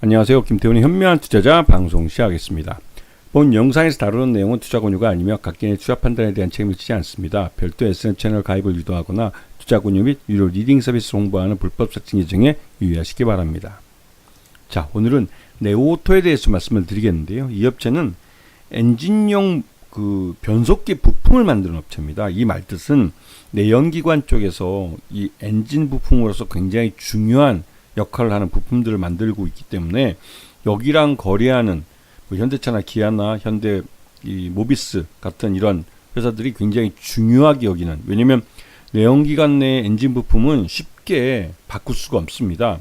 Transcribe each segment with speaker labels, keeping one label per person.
Speaker 1: 안녕하세요. 김태훈의 현명한 투자자 방송 시작하겠습니다. 본 영상에서 다루는 내용은 투자 권유가 아니며 각개인의 투자 판단에 대한 책임을 지지 않습니다. 별도 SM 채널 가입을 유도하거나 투자 권유 및 유료 리딩 서비스 홍보하는 불법 사칭 계정에 유의하시기 바랍니다. 자, 오늘은 네오오토에 대해서 말씀을 드리겠는데요. 이 업체는 엔진용 변속기 부품을 만드는 업체입니다. 이 말뜻은 내연기관 쪽에서 이 엔진 부품으로서 굉장히 중요한 역할을 하는 부품들을 만들고 있기 때문에 여기랑 거래하는 현대차나 기아나 현대 모비스 같은 이런 회사들이 굉장히 중요하게 여기는, 왜냐면 내연기관 내 엔진 부품은 쉽게 바꿀 수가 없습니다.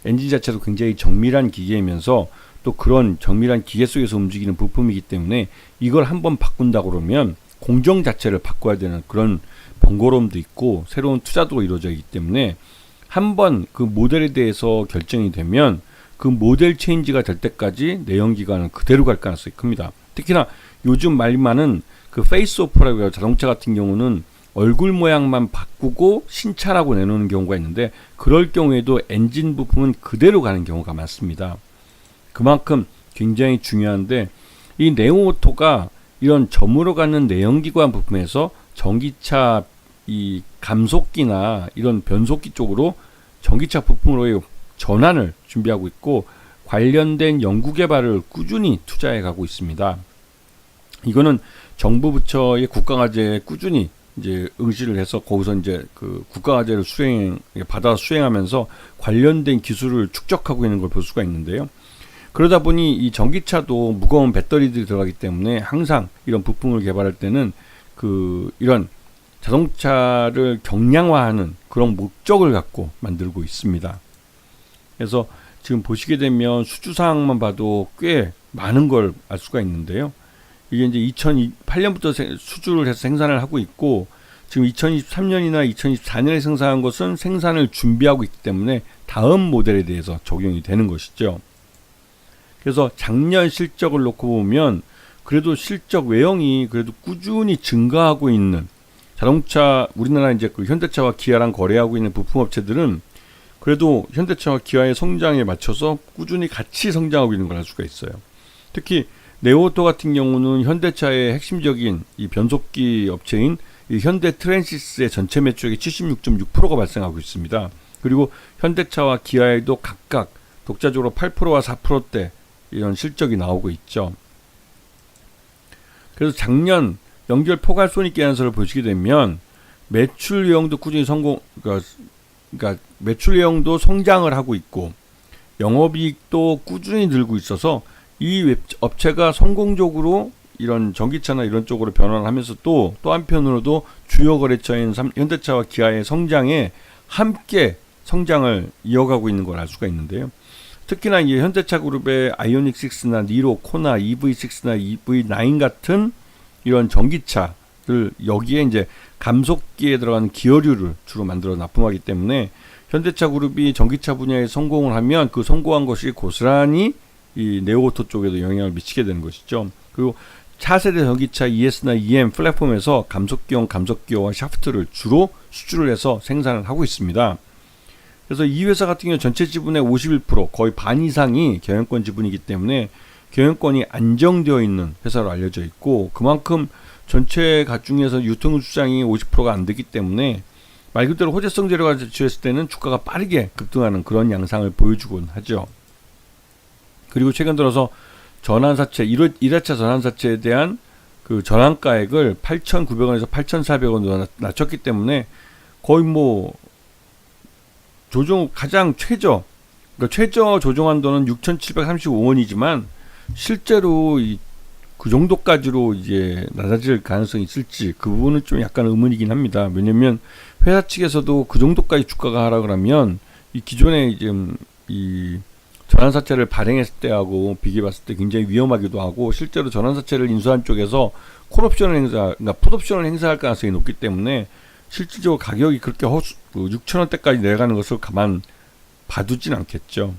Speaker 1: 엔진 자체도 굉장히 정밀한 기계이면서 또 그런 정밀한 기계 속에서 움직이는 부품이기 때문에 이걸 한번 바꾼다 그러면 공정 자체를 바꿔야 되는 그런 번거로움도 있고 새로운 투자도 이루어져 있기 때문에 한번 그 모델에 대해서 결정이 되면 그 모델 체인지가 될 때까지 내연기관은 그대로 갈 가능성이 큽니다. 특히나 요즘 말 많은 그 페이스오프라고 해요. 자동차 같은 경우는 얼굴 모양만 바꾸고 신차라고 내놓는 경우가 있는데, 그럴 경우에도 엔진 부품은 그대로 가는 경우가 많습니다. 그만큼 굉장히 중요한데, 이 네오오토가 이런 점으로 가는 내연기관 부품에서 전기차 이 감속기나 이런 변속기 쪽으로 전기차 부품으로의 전환을 준비하고 있고, 관련된 연구 개발을 꾸준히 투자해 가고 있습니다. 이거는 정부 부처의 국가과제에 꾸준히 이제 응시를 해서 거기서 이제 그 국가과제를 받아서 수행하면서 관련된 기술을 축적하고 있는 걸 볼 수가 있는데요. 그러다 보니 이 전기차도 무거운 배터리들이 들어가기 때문에 항상 이런 부품을 개발할 때는 이런 자동차를 경량화하는 그런 목적을 갖고 만들고 있습니다. 그래서 지금 보시게 되면 수주사항만 봐도 꽤 많은 걸 알 수가 있는데요. 이게 이제 2008년부터 수주를 해서 생산을 하고 있고, 지금 2023년이나 2024년에 생산한 것은 생산을 준비하고 있기 때문에 다음 모델에 대해서 적용이 되는 것이죠. 그래서 작년 실적을 놓고 보면 그래도 실적 외형이 그래도 꾸준히 증가하고 있는 자동차, 우리나라 이제 그 현대차와 기아랑 거래하고 있는 부품 업체들은 그래도 현대차와 기아의 성장에 맞춰서 꾸준히 같이 성장하고 있는 걸 알 수가 있어요. 특히 네오오토 같은 경우는 현대차의 핵심적인 이 변속기 업체인 이 현대 트랜시스의 전체 매출액의 76.6%가 발생하고 있습니다. 그리고 현대차와 기아에도 각각 독자적으로 8%와 4%대 이런 실적이 나오고 있죠. 그래서 작년 연결 포괄손익계산서를 보시게 되면 매출 내용도 꾸준히 그러니까 매출 내용도 성장을 하고 있고 영업이익도 꾸준히 늘고 있어서 이 업체가 성공적으로 이런 전기차나 이런 쪽으로 변환을 하면서 또 한편으로도 주요 거래처인 현대차와 기아의 성장에 함께 성장을 이어가고 있는 걸 알 수가 있는데요. 특히나 이제 현대차 그룹의 아이오닉 6나 니로, 코나, EV6나 EV9 같은 이런 전기차들, 여기에 이제 감속기에 들어가는 기어류를 주로 만들어 납품하기 때문에 현대차 그룹이 전기차 분야에 성공을 하면 그 성공한 것이 고스란히 이 네오오토 쪽에도 영향을 미치게 되는 것이죠. 그리고 차세대 전기차 ES나 EM 플랫폼에서 감속기용 감속기어와 샤프트를 주로 수주를 해서 생산을 하고 있습니다. 그래서 이 회사 같은 경우 전체 지분의 51%, 거의 반 이상이 경영권 지분이기 때문에 경영권이 안정되어 있는 회사로 알려져 있고, 그만큼 전체 가중에서 유통 수장이 50%가 안 되기 때문에 말 그대로 호재성 재료가 지었을 때는 주가가 빠르게 급등하는 그런 양상을 보여주곤 하죠. 그리고 최근 들어서 전환사채, 1회차 전환사채에 대한 그 전환가액을 8,900원에서 8,400원으로 낮췄기 때문에 거의 가장 최저 조정 한도는 6,735원이지만 실제로 그 정도까지로 이제 낮아질 가능성이 있을지 그 부분은 좀 약간 의문이긴 합니다. 왜냐면 회사 측에서도 그 정도까지 주가가 하라 그러면 이 기존에 지금 이 전환사채를 발행했을 때하고 비교해봤을 때 굉장히 위험하기도 하고, 실제로 전환사채를 인수한 쪽에서 그러니까 풋옵션을 행사할 가능성이 높기 때문에 실질적으로 가격이 그렇게 6,000원대까지 내려가는 것을 가만 봐두진 않겠죠.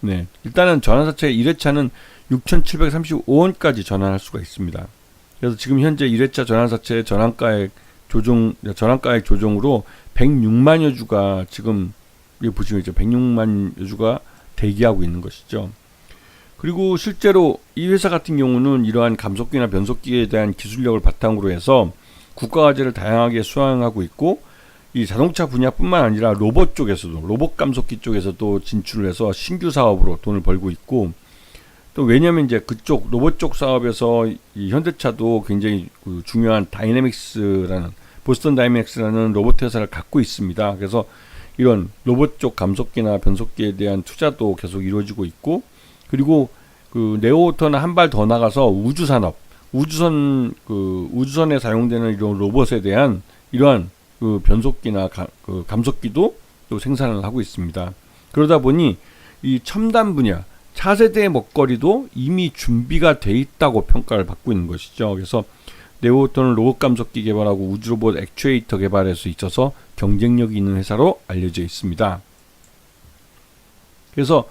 Speaker 1: 네, 일단은 전환사채 1회차는 6,735원까지 전환할 수가 있습니다. 그래서 지금 현재 1회차 전환사채 전환가액 조정으로 106만여 주가 지금 여기 보시면 있죠. 106만여 주가 대기하고 있는 것이죠. 그리고 실제로 이 회사 같은 경우는 이러한 감속기나 변속기에 대한 기술력을 바탕으로 해서 국가 과제를 다양하게 수행하고 있고, 이 자동차 분야뿐만 아니라 로봇 쪽에서도, 로봇 감속기 쪽에서도 진출을 해서 신규 사업으로 돈을 벌고 있고, 또 왜냐면 이제 그쪽 로봇 쪽 사업에서 이 현대차도 굉장히 그 중요한 보스턴 다이내믹스라는 로봇 회사를 갖고 있습니다. 그래서 이런 로봇 쪽 감속기나 변속기에 대한 투자도 계속 이루어지고 있고, 그리고 그 네오오토는 한 발 더 나가서 우주 산업, 우주선에 사용되는 이런 로봇에 대한 이러한 그 변속기나 그 감속기도 또 생산을 하고 있습니다. 그러다 보니 이 첨단 분야, 차세대의 먹거리도 이미 준비가 돼 있다고 평가를 받고 있는 것이죠. 그래서 네오오토는 로봇 감속기 개발하고 우주 로봇 액추에이터 개발할 수 있어서 경쟁력이 있는 회사로 알려져 있습니다. 그래서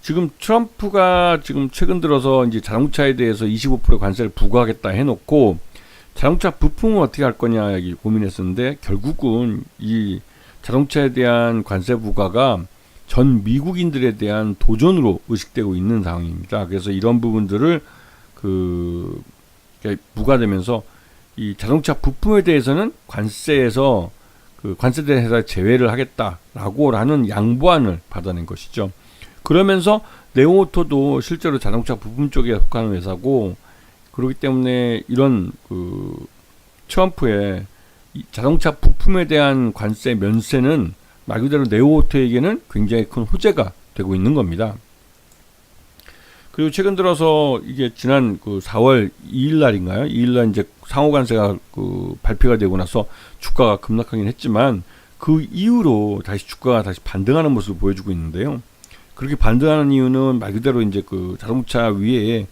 Speaker 1: 지금 트럼프가 지금 최근 들어서 이제 자동차에 대해서 25% 관세를 부과하겠다 해놓고, 자동차 부품은 어떻게 할 거냐 여기 고민했었는데, 결국은 이 자동차에 대한 관세 부과가 전 미국인들에 대한 도전으로 의식되고 있는 상황입니다. 그래서 이런 부분들을 부과되면서 이 자동차 부품에 대해서는 관세에서 관세된 회사 제외를 하겠다라고 하는 양보안을 받아낸 것이죠. 그러면서 네오오토도 실제로 자동차 부품 쪽에 속하는 회사고, 그렇기 때문에 이런 트럼프의 자동차 부품에 대한 관세 면세는 말 그대로 네오오토에게는 굉장히 큰 호재가 되고 있는 겁니다. 그리고 최근 들어서 이게 지난 4월 2일 날인가요? 2일 날 이제 상호 관세가 발표가 되고 나서 주가가 급락하긴 했지만, 그 이후로 다시 주가가 다시 반등하는 모습을 보여주고 있는데요. 그렇게 반등하는 이유는 말 그대로 이제 자동차 위에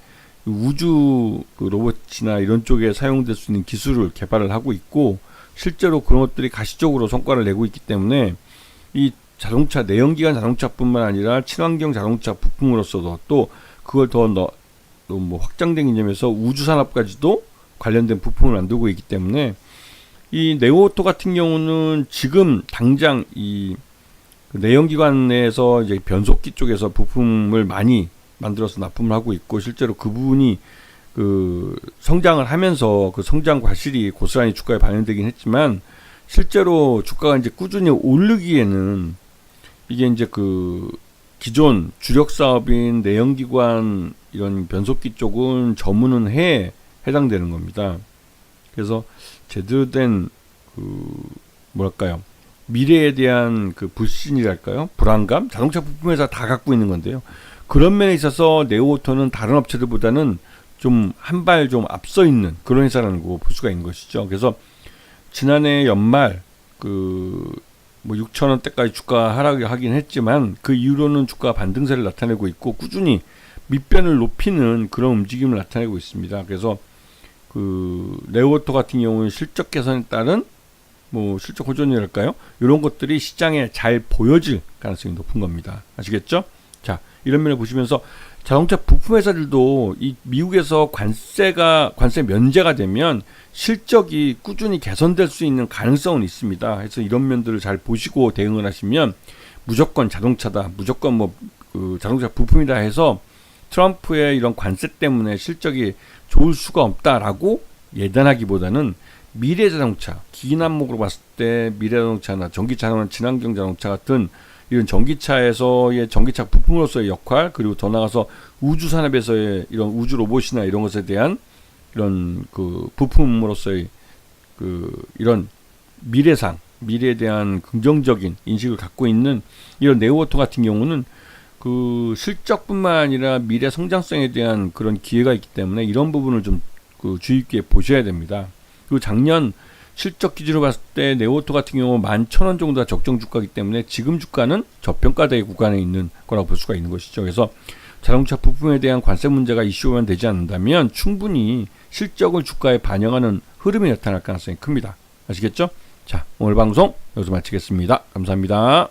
Speaker 1: 우주 로봇이나 이런 쪽에 사용될 수 있는 기술을 개발을 하고 있고, 실제로 그런 것들이 가시적으로 성과를 내고 있기 때문에 이 자동차 내연기관 자동차뿐만 아니라 친환경 자동차 부품으로서도 또 그걸 더 확장된 개념에서 우주 산업까지도 관련된 부품을 만들고 있기 때문에, 이 네오오토 같은 경우는 지금 당장 이 내연기관 내에서 이제 변속기 쪽에서 부품을 많이 만들어서 납품을 하고 있고, 실제로 그 부분이 성장을 하면서 그 성장 과실이 고스란히 주가에 반영되긴 했지만, 실제로 주가가 이제 꾸준히 오르기에는 이게 이제 기존 주력 사업인 내연기관 이런 변속기 쪽은 저무는 해에 해당되는 겁니다. 그래서 제대로 된 미래에 대한 불신이랄까요? 불안감? 자동차 부품 회사 다 갖고 있는 건데요. 그런 면에 있어서 네오오토는 다른 업체들보다는 좀 한 발 좀 앞서 있는 그런 회사라는 거 볼 수가 있는 것이죠. 그래서 지난해 연말 6,000원대까지 주가 하락을 하긴 했지만, 그 이후로는 주가 반등세를 나타내고 있고 꾸준히 밑변을 높이는 그런 움직임을 나타내고 있습니다. 그래서 네오오토 같은 경우는 실적 개선에 따른 실적 호전이랄까요? 이런 것들이 시장에 잘 보여질 가능성이 높은 겁니다. 아시겠죠? 자, 이런 면을 보시면서 자동차 부품 회사들도 이 미국에서 관세 면제가 되면 실적이 꾸준히 개선될 수 있는 가능성은 있습니다. 그래서 이런 면들을 잘 보시고 대응을 하시면 무조건 자동차다, 무조건 자동차 부품이다 해서 트럼프의 이런 관세 때문에 실적이 좋을 수가 없다라고 예단하기보다는 미래 자동차, 긴 안목으로 봤을 때 미래 자동차나 전기차나 친환경 자동차 같은 이런 전기차에서의 전기차 부품으로서의 역할, 그리고 더 나아가서 우주 산업에서의 이런 우주 로봇이나 이런 것에 대한 이런 부품으로서의 이런 미래에 대한 긍정적인 인식을 갖고 있는 이런 네오오토 같은 경우는 실적뿐만 아니라 미래 성장성에 대한 그런 기회가 있기 때문에 이런 부분을 좀 주의 깊게 보셔야 됩니다. 그리고 작년 실적 기준으로 봤을 때 네오오토 같은 경우 11,000원 정도가 적정 주가이기 때문에 지금 주가는 저평가대의 구간에 있는 거라고 볼 수가 있는 것이죠. 그래서 자동차 부품에 대한 관세 문제가 이슈만 되지 않는다면 충분히 실적을 주가에 반영하는 흐름이 나타날 가능성이 큽니다. 아시겠죠? 자, 오늘 방송 여기서 마치겠습니다. 감사합니다.